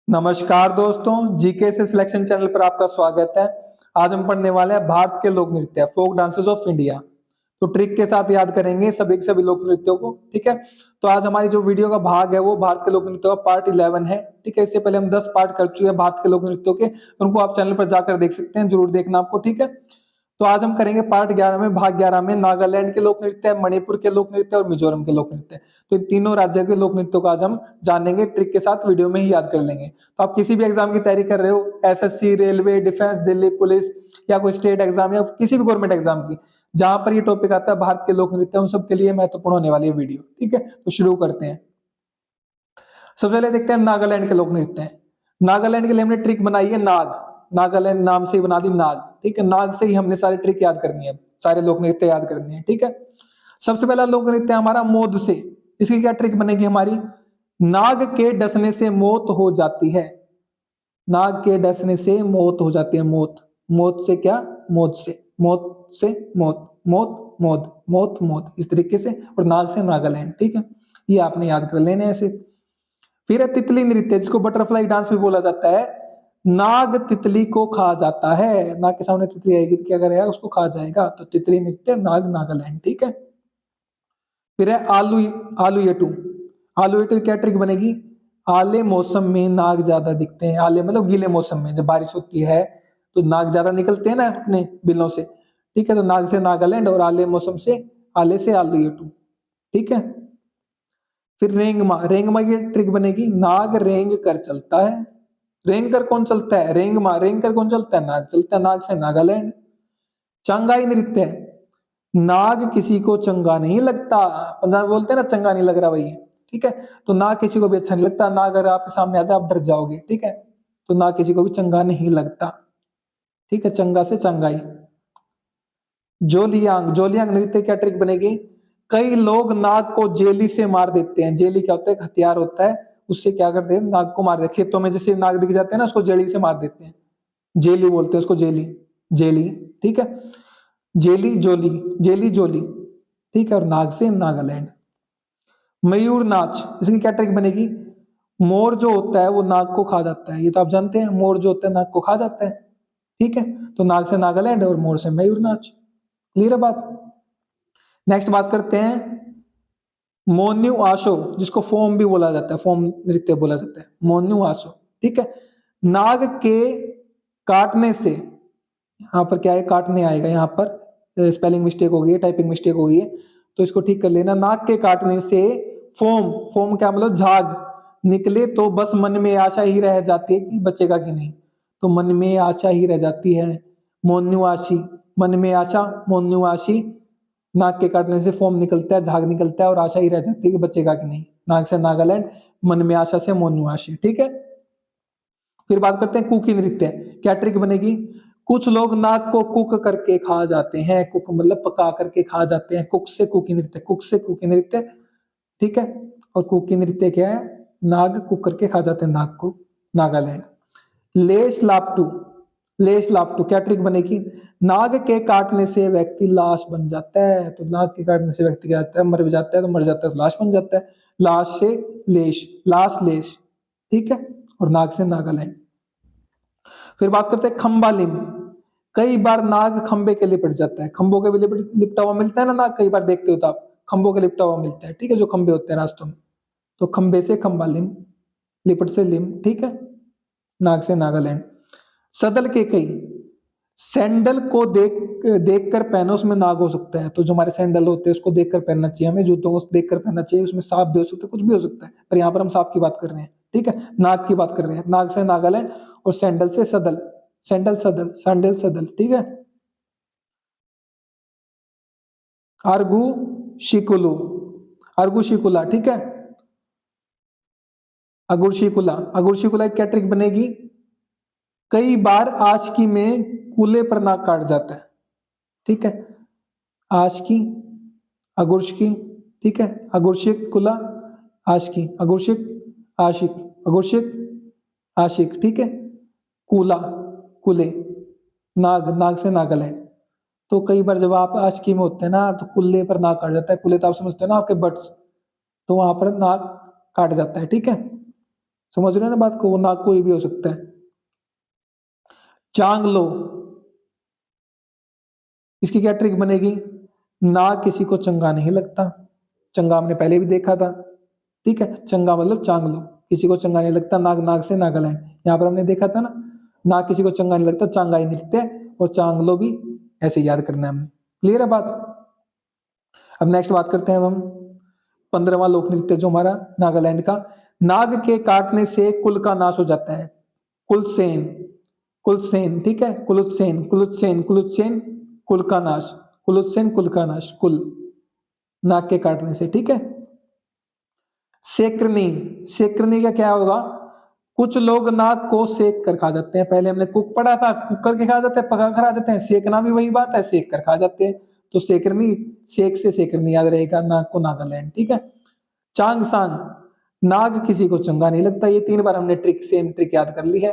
नमस्कार दोस्तों, जीके से सिलेक्शन चैनल पर आपका स्वागत है। आज हम पढ़ने वाले हैं भारत के लोक नृत्य, फोक डांसेस ऑफ इंडिया। तो ट्रिक के साथ याद करेंगे सभी के सभी लोक नृत्यों को। ठीक है, तो आज हमारी जो वीडियो का भाग है वो भारत के लोक नृत्यों का पार्ट 11 है। ठीक है, इससे पहले हम 10 पार्ट कर चुके हैं भारत के लोक नृत्यों के, उनको आप चैनल पर जाकर देख सकते हैं, जरूर देखना आपको। ठीक है, तो आज हम करेंगे पार्ट 11 में, भाग 11 में नागालैंड के लोक नृत्य, मणिपुर के लोक नृत्य और मिजोरम के लोक नृत्य। तो इन तीनों राज्यों के लोक नृत्यों को आज हम जानेंगे, ट्रिक के साथ वीडियो में ही याद कर लेंगे। तो आप किसी भी एग्जाम की तैयारी कर रहे हो, SSC, railway, defence, Delhi police या कोई स्टेट एग्जाम या किसी भी गवर्नमेंट एग्जाम की, जहां पर ये टॉपिक आता है भारत के लोक नृत्य, उन सबके लिए महत्वपूर्ण होने वाली है वीडियो। ठीक है, तो शुरू करते हैं। सबसे पहले देखते हैं नागालैंड के लोक नृत्य हैं। नागालैंड के लिए हमने ट्रिक बनाई है नाग। नागालैंड नाम से ही बना दी नाग। ठीक है, नाग से ही हमने सारे ट्रिक याद करनी है, सारे लोक नृत्य याद करनी है। ठीक है, सबसे पहला लोक नृत्य हमारा मोद से। इसकी क्या ट्रिक बनेगी हमारी? नाग के डसने से मौत हो जाती है। नाग के डसने से मौत हो जाती है। मौत, मौत से क्या? मौत से, मौत से मौत, मौत मौत मौत मौत, इस तरीके से। और नाग से नागालैंड। ठीक है, ये आपने याद कर लेने ऐसे। फिर है तितली नृत्य, जिसको बटरफ्लाई डांस भी बोला जाता है। नाग तितली को खा जाता है। नाग के सामने तितली आएगी तो क्या करेगा? उसको खा जाएगा। तो तितली नृत्य, नाग, नागालैंड। ठीक है, फिर है आलू, आलू येटू। आलू येटू की क्या ट्रिक बनेगी? आले मौसम में नाग ज्यादा दिखते हैं। आले मतलब गीले मौसम में, जब बारिश होती है तो नाग ज्यादा निकलते हैं ना अपने बिलों से। ठीक है, तो नाग से नागालैंड और आले मौसम से, आले से आलू येटू। ठीक है, फिर रेंगमा। रेंगमा की ट्रिक बनेगी, नाग रेंग कर चलता है। रेंग कर कौन चलता है? रेंगमा। रेंग कर कौन चलता है? नाग चलता है। नाग से नागालैंड। चंगाई नृत्य है, नाग किसी को चंगा नहीं लगता। पंजाब में बोलते हैं ना, चंगा नहीं लग रहा भाई। ठीक है, तो नाग किसी को भी अच्छा नहीं लगता। नाग अगर आपके सामने आता है आप डर जाओगे। ठीक है, तो नाग किसी को भी चंगा नहीं लगता। ठीक है, चंगा से चंगाई। जोलियांग। जोलियांग नृत्य क्या ट्रिक बनेगी? कई लोग नाग को जेली से मार देते हैं। जेली क्या होता है? हथियार होता है, उससे क्या करते हैं? नाग को मार देते। खेतों में जैसे नाग दिख जाते हैं ना, उसको जेली से मार देते हैं। जेली बोलते हैं उसको, जेली, जेली। ठीक है, जेली जोली, जेली जोली। ठीक है, और नाग से नागालैंड। मयूर नाच, इसकी क्या ट्रिक बनेगी? मोर जो होता है वो नाग को खा जाता है। ये तो आप जानते हैं, मोर जो होता है नाग को खा जाता है। ठीक है, तो नाग से नागालैंड और मोर से मयूर नाच। क्लियर है बात? नेक्स्ट बात करते हैं मोन्यू आशो, जिसको फोम भी बोला जाता है, फोम नृत्य बोला जाता है, मोन्यू आशो। ठीक है, नाग के काटने से, यहाँ पर क्या है? काटने आएगा, यहाँ पर स्पेलिंग मिस्टेक हो गई है, टाइपिंग मिस्टेक हो गई है, तो इसको ठीक कर लेना। नाग के काटने से फोम, फोम क्या मतलब? झाग निकले तो बस मन में आशा ही रह जाती है कि बचेगा कि नहीं। तो मन में आशा ही रह जाती है। मोन्यू आशी, मन में आशा, मोन्यू आशी। नाक के काटने से फोम निकलता है, झाग निकलता है और आशा ही रह जाती है कि बचेगा कि नहीं। नाग से नागालैंड, मन में आशा से मोन्यू आशी। ठीक है, फिर बात करते हैं कुकी नृत्य। क्या ट्रिक बनेगी? कुछ लोग नाग को कुक करके खा जाते हैं। कुक मतलब पका करके खा जाते हैं। कुक से कुकी नृत्य, कुक से कुकी नृत्य। ठीक है, और कुकी नृत्य क्या है? नाग कुक करके खा जाते हैं नाग को, नागालैंड। लेस लापटू। लेस लापटू क्या ट्रिक बनेगी? नाग के काटने से व्यक्ति लाश बन जाता है। तो नाग के काटने से व्यक्ति क्या जाता है? मर भी जाता है। तो मर जाता है तो लाश बन जाता है। लाश से लेश, लाश लेश। ठीक है, और नाग से नागालैंड। फिर बात करते हैं खंबा लिम। कई बार नाग खंबे के लिपट जाता है। खंबों के भी लिपटा हुआ मिलता है ना नाग, कई बार देखते हो तो आप, खंबों के लिपटा हुआ मिलता है। ठीक है, जो खंबे होते हैं रास्तों में, तो खंबे से खंबा लिम, लिपट से लिम। ठीक है, नाग से नागालैंड। सदल के कई, सैंडल को देख देख कर पहनो, उसमें नाग हो सकता है। तो जो हमारे सैंडल होते हैं उसको देख कर पहनना चाहिए हमें, जूतों को देख कर पहनना चाहिए। उसमें सांप भी हो सकता है, कुछ भी हो सकता है, पर यहाँ पर हम सांप की बात कर रहे हैं। ठीक है, नाग की बात कर रहे हैं। नाग से नागालैंड और सैंडल से सदल, सैंडल सदल, सैंडल सदल। ठीक है, अर्गु शिकुलू, अर्गु शिकुला। ठीक है, अगुरशिकुला। अगुरशिकुला की क्या ट्रिक बनेगी? कई बार आशिकी में कूले पर नाक काट जाता है। ठीक है, आशिकी, अगुर्शिकी। ठीक है, अगुर्शिक कुला, आशिकी, अगुर्शिक, आशिक, अगुर्शिक, आशिक। ठीक है, कूला, कुले, नाग, नाग से नागालैंड। तो कई बार जब आप आशिकी में होते हैं ना, तो कुल्ले पर नाक काट जाता है। कुल्ले तो आप समझते हो ना, आपके बट्स, तो वहां पर नाक काट जाता है। ठीक है, समझ रहे हो ना बात को, वो नाग कोई भी हो सकता है। चांग लो, इसकी क्या ट्रिक बनेगी, नाग किसी को चंगा नहीं लगता, चंगा हमने पहले भी देखा था, ठीक है, चंगा मतलब चांग लो, किसी को चंगा नहीं लगता, नाग, नाग से नागालैंड, यहाँ पर हमने देखा था ना, नाग किसी को चंगा नहीं लगता, चांगाई नृत्य, और चांग लो भी ऐसे याद करना है हमने। क्लियर है बात। अब नेक्स्ट बात करते हैं हम 15वां लोक नृत्य जो हमारा नागालैंड का, नाग के काटने से कुल का नाश हो जाता है, कुलसेन, कुलसेन, ठीक है, कुलुत्सेन, कुलुत्सेन, कुलुत्सेन, कुल का नाश, कुलुत्सेन, कुल का नाश, कुल, नाग के काटने से, ठीक है। सेक्रनी, सेक्रनी का क्या होगा, कुछ लोग नाग को सेक कर खा जाते हैं, पहले हमने कुक पढ़ा था, कुक करके खा जाते हैं, पका कर खा जाते हैं, सेकना भी वही बात है, सेक कर खा जाते हैं, तो सेकरनी, सेक से सेकरनी याद रहेगा, नाग को नागालैंड, ठीक है। चांग सांग, नाग किसी को चंगा नहीं लगता, ये 3 बार हमने ट्रिक, सेम ट्रिक याद कर ली है,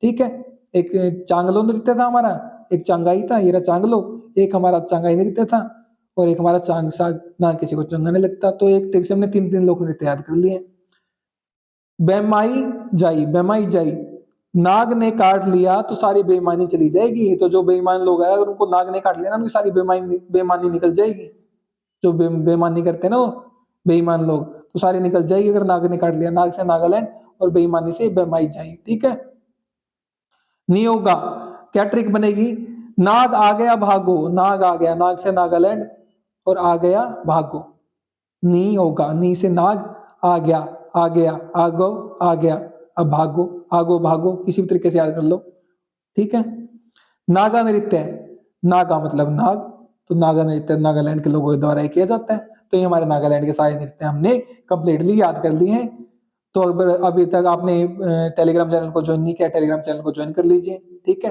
ठीक है। एक चांगलो नृत्य था हमारा, एक चांगाई था, ये रहा चांगलो, एक हमारा चांगाई नृत्य था, और एक हमारा चांग सांग, नाग किसी को चंगा नहीं लगता, तो एक ट्रिक से हमने 3 लोक नृत्य याद कर लिए। बेमाई जाई, बेमाई जाई, नाग ने काट लिया तो सारी बेईमानी चली जाएगी, तो जो बेईमान लोग हैं अगर उनको नाग ने काट लिया ना, उनकी सारी बेईमानी निकल जाएगी, जो बेईमानी करते हैं ना वो बेईमान लोग, तो सारी निकल जाएगी अगर नाग ने काट लिया, नाग से नागालैंड और बेईमानी से बेमाई जाई, ठीक है। नियोगा, क्या ट्रिक बनेगी, नाग आ गया भागो, नाग आ गया, नाग से नागालैंड और आ गया भागो, नी होगा, नी से नाग, आ गया, आ गया, आगो, आ गया, अब भागो, आगो भागो, किसी भी तरीके से याद कर लो, ठीक है। नागा नृत्य, नागा मतलब नाग, तो नागा नृत्य नागालैंड के लोगों द्वारा ही किया जाता है, तो ये हमारे नागालैंड के सारे नृत्य हमने कंप्लीटली याद कर लिए हैं। तो अगर अभी तक आपने टेलीग्राम चैनल को ज्वाइन नहीं किया, टेलीग्राम चैनल को ज्वाइन कर लीजिए, ठीक है।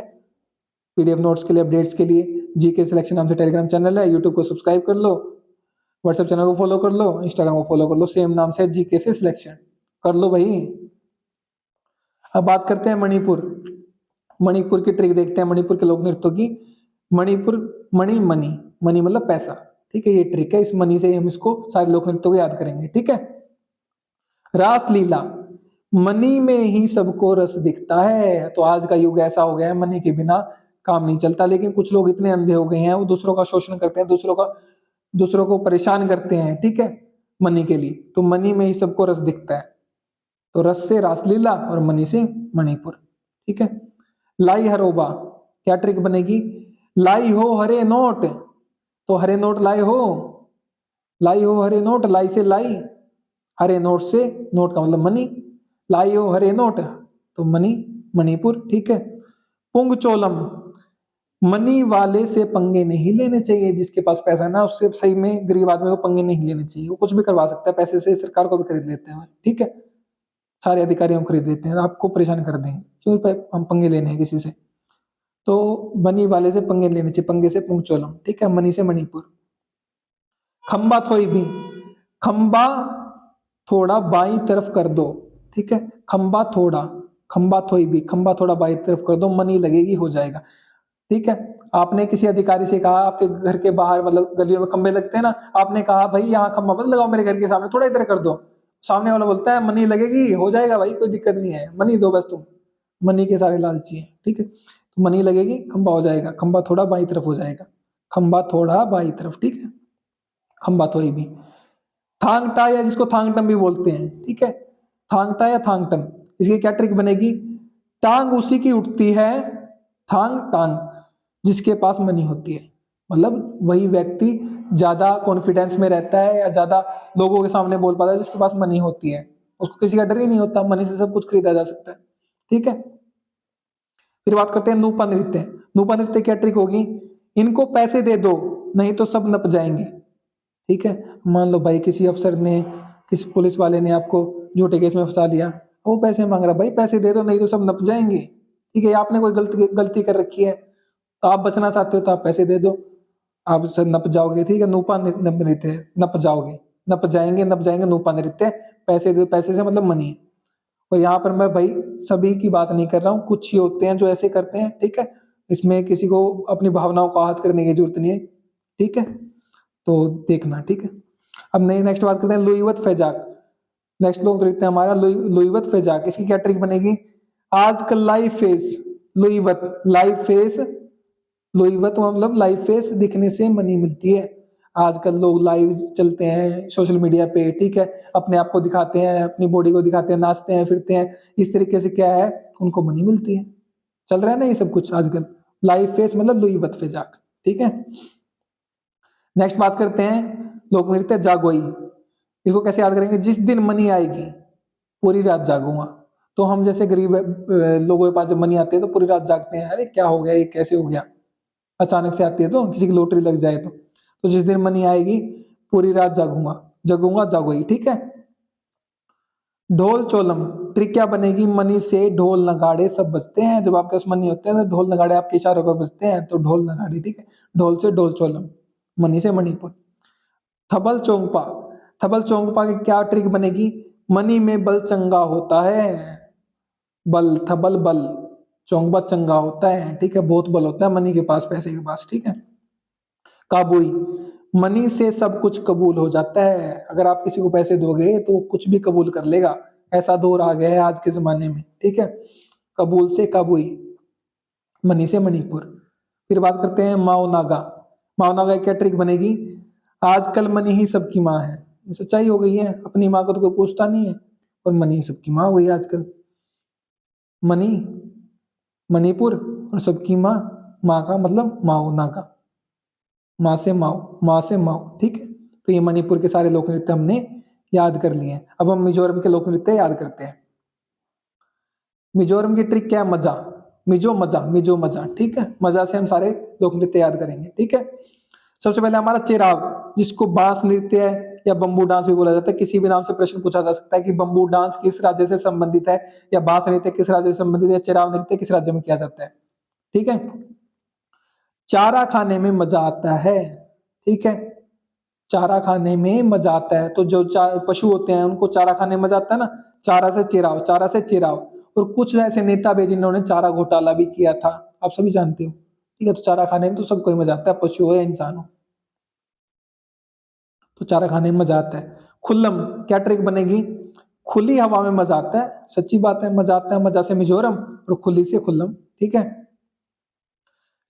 पीडीएफ नोट्स के लिए, अपडेट्स के लिए जीके सिलेक्शन नाम से टेलीग्राम चैनल है, यूट्यूब को सब्सक्राइब कर लो, व्हाट्सएप चैनल को फॉलो कर लो, इंस्टाग्राम को फॉलो कर लो, सेम नाम से जीके से सिलेक्शन कर लो भाई। अब बात करते हैं मणिपुर, मणिपुर की ट्रिक देखते हैं, मणिपुर के लोक नृत्यों की। मणिपुर, मणि, मनी, मनी मतलब पैसा, ठीक है, ये ट्रिक है, इस मनी से हम इसको सारे लोक नृत्यों को याद करेंगे, ठीक है। रास लीला, मनी में ही सबको रस दिखता है, तो आज का युग ऐसा हो गया है, मनी के बिना काम नहीं चलता, लेकिन कुछ लोग इतने अंधे हो गए हैं, वो दूसरों का शोषण करते हैं, दूसरों को परेशान करते हैं, ठीक है, मनी के लिए, तो मनी में ही सबको रस दिखता है, तो रस से रासलीला और मनी से मणिपुर, ठीक है। लाई हरोबा, क्या ट्रिक बनेगी, लाई हो हरे नोट, तो हरे नोट लाए हो, लाई हो हरे नोट, लाई से लाई, हरे नोट से, नोट का मतलब मनी, लाई हो हरे नोट, तो मनी, मणिपुर, ठीक है। पुंग चोलम, मनी वाले से पंगे नहीं लेने चाहिए, जिसके पास पैसा ना उससे सही में गरीब आदमी को पंगे नहीं लेने चाहिए, वो कुछ भी करवा सकता है पैसे से, सरकार को भी खरीद लेते हैं, ठीक है, सारे अधिकारियों को खरीद लेते हैं, आपको परेशान कर देंगे, क्यों हम पंगे लेने हैं किसी से, तो मनी वाले से पंगे लेने चाहिए, पंगे से पुंगचोलम, ठीक है, मनी से मणिपुर। खंबा थोई भी, खंबा थोड़ा बाई तरफ कर दो, ठीक है, खंबा थोड़ा, खंबा थोई भी, खंबा थोड़ा बाई तरफ कर दो, मनी लगेगी, हो जाएगा, ठीक है। आपने किसी अधिकारी से कहा, आपके घर के बाहर मतलब गलियों में खंबे लगते हैं ना, आपने कहा भाई यहाँ खंबा मत लगाओ मेरे घर के सामने, थोड़ा इधर कर दो, सामने वाला बोलता है मनी लगेगी, हो जाएगा भाई, कोई दिक्कत नहीं है, मनी दो बस तुम, मनी के सारे लालची हैं, ठीक है, तो मनी लगेगी, खंबा हो जाएगा, खंबा थोड़ा बाई तरफ हो जाएगा, खंबा थोड़ा बाई तरफ, ठीक है, खंबा थोई भी। थांगटा, या जिसको थांगटम भी बोलते हैं, ठीक है, थांगटा या थांगटम, इसकी क्या ट्रिक बनेगी, टांग उसी की उठती है, थांग टांग, जिसके पास मनी होती है, मतलब वही व्यक्ति ज्यादा कॉन्फिडेंस में रहता है या ज्यादा लोगों के सामने बोल पाता है जिसके पास मनी होती है, उसको किसी का डर ही नहीं होता, मनी से सब कुछ खरीदा जा सकता है, ठीक है। फिर बात करते हैं नूपा नृत्य, नूपा नृत्य क्या ट्रिक होगी, इनको पैसे दे दो नहीं तो सब नप जाएंगे, ठीक है। मान लो भाई किसी अफसर ने, किसी पुलिस वाले ने आपको झूठे केस में फंसा लिया, वो पैसे मांग रहा, भाई पैसे दे दो नहीं तो सब नप जाएंगे, ठीक है, आपने कोई गलती कर रखी है, तो आप बचना चाहते हो तो आप पैसे दे दो, आप से नप जाओगे, ठीक है, नूपा नृत्य, नप जाओगे, नप जाएंगे नूपा नृत्य, पैसे दे, पैसे से मतलब मनी है। और यहाँ पर मैं भाई सभी की बात नहीं कर रहा हूँ, कुछ ही होते हैं जो ऐसे करते हैं, ठीक है, इसमें किसी को अपनी भावनाओं को आहत करने की जरूरत नहीं है, ठीक है, तो देखना, ठीक है। अब नई नेक्स्ट बात करते हैं लुईवत फैजाक, नेक्स्ट लोक नृत्य हमारा लुईवत फेजाक। इसकी क्या ट्रिक बनेगी? आजकल लाइव फेस, लुईवत लाइव फेस, लुईवत मतलब लाइव फेस दिखने से मनी मिलती है। आजकल लोग लाइव चलते हैं सोशल मीडिया पे, ठीक है, अपने आप को दिखाते हैं, अपनी बॉडी को दिखाते हैं, नाचते हैं, फिरते हैं, इस तरीके से क्या है, उनको मनी मिलती है। चल रहा है ना ये सब कुछ आजकल। लाइव फेस मतलब लुईवत फेजाक, ठीक है। नेक्स्ट बात करते हैं लोक नृत्य जागोई। इसको कैसे याद करेंगे? जिस दिन मनी आएगी पूरी रात जागूंगा। तो हम जैसे गरीब लोगों के पास जब मनी आती है तो पूरी रात जागते हैं, अरे क्या हो गया, ये कैसे हो गया, अचानक से आती है तो, किसी की लॉटरी लग जाए तो जिस दिन मनी आएगी पूरी रात जागूंगा, जगूंगा जागोई, ठीक है। ढोल चोलम, ट्रिक क्या बनेगी? मनी से ढोल नगाड़े सब बजते हैं। जब आपके पास मनी होते हैं तो ढोल नगाड़े आपके इशारों पर बजते हैं, तो ढोल नगाड़े, ठीक है। ढोल से ढोल चोलम, मनी से मणिपुर। थबल चोंगपा, थबल चोंगपा की क्या ट्रिक बनेगी? मनी में बल चंगा होता है, बल थबल बल, चोंगपा चंगा होता है, ठीक है, बहुत बल होता है मनी के पास, पैसे के पास, ठीक है। काबुई, मनी से सब कुछ कबूल हो जाता है। अगर आप किसी को पैसे दोगे तो वो कुछ भी कबूल कर लेगा, ऐसा दौर आ गया है आज के जमाने में, ठीक है। कबूल से काबुई, मनी से मणिपुर। फिर बात करते हैं माओ नागा। माओ नागा की क्या ट्रिक बनेगी? आजकल मनी ही सबकी माँ है। ये सच्चाई हो गई है, अपनी माँ को तो कोई पूछता नहीं है, और मनी ही सबकी माँ हो गई है आजकल। मनी मणिपुर और सबकी माँ, माँ का मतलब माओ नागा, माँ से माओ, माँ से माओ, ठीक है। तो ये मणिपुर के सारे लोक नृत्य हमने याद कर लिए हैं। अब हम मिजोरम के लोक नृत्य याद करते हैं। मिजोरम की ट्रिक क्या है? मजा, मिजो मजा, मिजो मजा, ठीक है। मजा से हम सारे लोक नृत्य याद करेंगे, ठीक है। सबसे पहले हमारा चेराव, जिसको बांस नृत्य है या बंबू डांस भी बोला जाता है। किसी भी नाम से प्रश्न पूछा जा सकता है कि बंबू डांस किस राज्य से संबंधित है, या बांस नृत्य किस राज्य से संबंधित है, चेराव नृत्य किस राज्य में किया जाता है, ठीक है। चारा खाने में मजा आता है, ठीक है, चारा खाने में मजा आता है। तो जो पशु होते हैं उनको चारा खाने में मजा आता है ना, चारा से चेराव, चारा से चेराव। और कुछ ऐसे नेता भी जिन्होंने चारा घोटाला भी किया था, आप सभी जानते हो, ठीक है। तो चारा खाने में तो सबको ही मजा आता है, पशु हो या इंसान हो, तो चारा खाने में मजा आता है। खुल्लम, क्या ट्रिक बनेगी? खुली हवा में मजा आता है, सच्ची बात है, मजा आता है। मजा से मिजोरम और खुली से खुल्लम, ठीक है।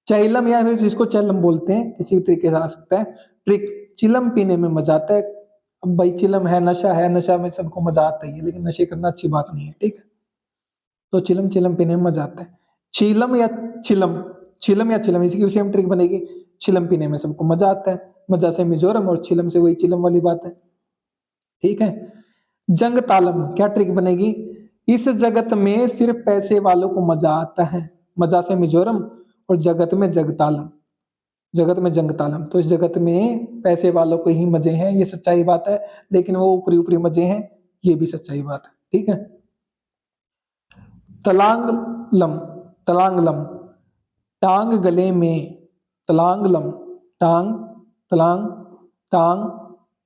चैलम या फिर जिसको चैलम बोलते हैं, किसी भी तरीके से आ सकता है। ट्रिक, चिलम पीने में मजा आता है। अब भाई चिलम है, नशा है, नशा में सबको मजा आता ही है, लेकिन नशे करना अच्छी बात नहीं है, ठीक है। तो चिलम चिलम पीने में मजा आता है। चीलम या चिलम, चिलम या चिलम, इसी की सेम ट्रिक बनेगी। चिलम पीने में सबको मजा आता है, मजा से मिजोरम और चिलम से वही चिलम वाली बात है, ठीक है। जंग तालम, क्या ट्रिक बनेगी? इस जगत में सिर्फ पैसे वालों को मजा आता है, मजा से मिजोरम और जगत में जगतालम, जगत में जंग तालम। तो इस जगत में पैसे वालों को ही मजे हैं, ये सच्चाई बात है, लेकिन वो ऊपरी ऊपरी मजे हैं, ये भी सच्चाई बात है, ठीक है। तलांगलम, तलांगलम, टांग गले में, तलांगलम, टांग, तलांग, टांग,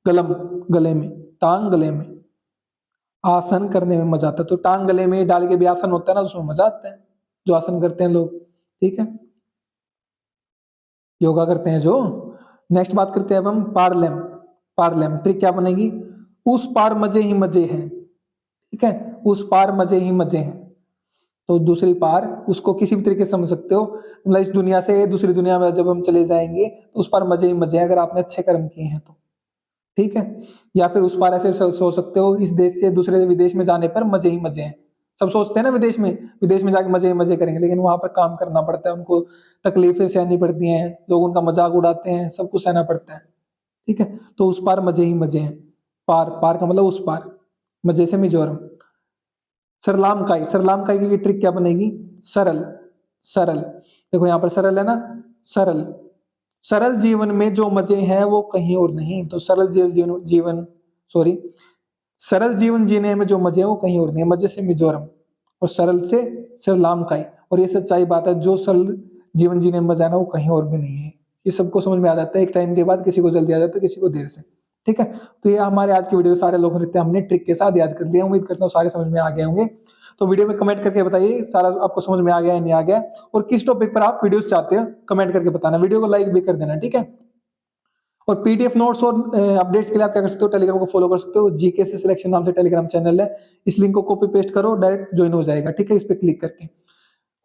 गलम, गले में, टांग गले में, आसन करने में मजा आता है। तो टांग गले में डाल के भी आसन होता है ना, उसमें मजा आता है, जो आसन करते हैं लोग, ठीक है, योगा करते हैं जो। नेक्स्ट बात करते हैं अब हम पारलेम। पारलेम ट्रिक क्या बनेगी? उस पार मजे ही मजे हैं, ठीक है, उस पार मजे ही मजे हैं। तो दूसरी पार, उसको किसी भी तरीके से समझ सकते हो, मतलब इस दुनिया से दूसरी दुनिया में जब हम चले जाएंगे तो उस पार मजे ही मजे हैं, अगर आपने अच्छे कर्म किए हैं तो, ठीक है। या फिर उस पार ऐसे सोच सकते हो, इस देश से दूसरे विदेश में जाने पर मजे ही मजे हैं। सब सोचते हैं ना विदेश में जाके मजे ही मजे करेंगे, लेकिन वहां पर काम करना पड़ता है, उनको तकलीफें सहनी पड़ती हैं, लोग उनका मजाक उड़ाते हैं, सब कुछ सहना पड़ता है, ठीक है। तो उस पार मजे ही मजे हैं, पार, पार का मतलब उस पार, मजे से मिजोरम। सरलाम काई, सरलाम काई की ट्रिक क्या बनेगी? सरल, सरल, देखो यहाँ पर सरल है ना, सरल, सरल जीवन में जो मजे हैं वो कहीं और नहीं। तो सरल जीवन जीवन सॉरी सरल जीवन जीने में जो मजे हैं वो कहीं और नहीं। मजे से मिजोरम और सरल से सरलाम काई। और ये सच्चाई बात है, जो सरल जीवन जीने में मजा है ना वो कहीं और भी नहीं है। ये सबको समझ में आ जाता है एक टाइम के बाद, किसी को जल्दी आ जाता है, किसी को देर से, ठीक है। तो ये हमारे आज की वीडियो सारे लोक नृत्य हमने ट्रिक के साथ याद कर लिया। उम्मीद करता हूँ सारे समझ में आ गए होंगे। तो वीडियो में कमेंट करके बताइए सारा आपको समझ में आ गया या नहीं आ गया, और किस टॉपिक पर आप वीडियोस चाहते हो कमेंट करके बताना। वीडियो को लाइक भी कर देना, ठीक है। और पीडीएफ नोट्स और अपडेट्स के लिए आप क्या कर सकते हो, टेलीग्राम को फॉलो कर सकते हो, जीके से सिलेक्शन नाम से टेलीग्राम चैनल है, इस लिंक को कॉपी पेस्ट करो, डायरेक्ट ज्वाइन हो जाएगा, ठीक है, इस पे क्लिक करके।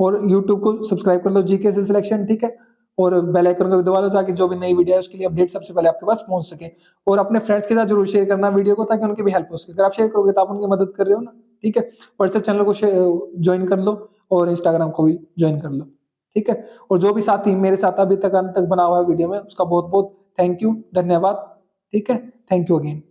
और यूट्यूब को सब्सक्राइब कर लो जीके से सिलेक्शन, ठीक है, और बेल आइकन को भी दबा लो ताकि जो भी नई वीडियो है उसके लिए अपडेट सबसे पहले आपके पास पहुंच सके। और अपने फ्रेंड्स के साथ जरूर शेयर करना वीडियो को, ताकि उनकी भी हेल्प हो सके। अगर आप शेयर करोगे तो आप उनकी मदद कर रहे हो ना, ठीक है। व्हाट्सएप चैनल को ज्वाइन कर लो और इंस्टाग्राम को भी ज्वाइन कर लो, ठीक है। और जो भी साथी मेरे साथ अभी तक अंत तक बना हुआ है वीडियो में, उसका बहुत बहुत थैंक यू, धन्यवाद, ठीक है। Thank you again.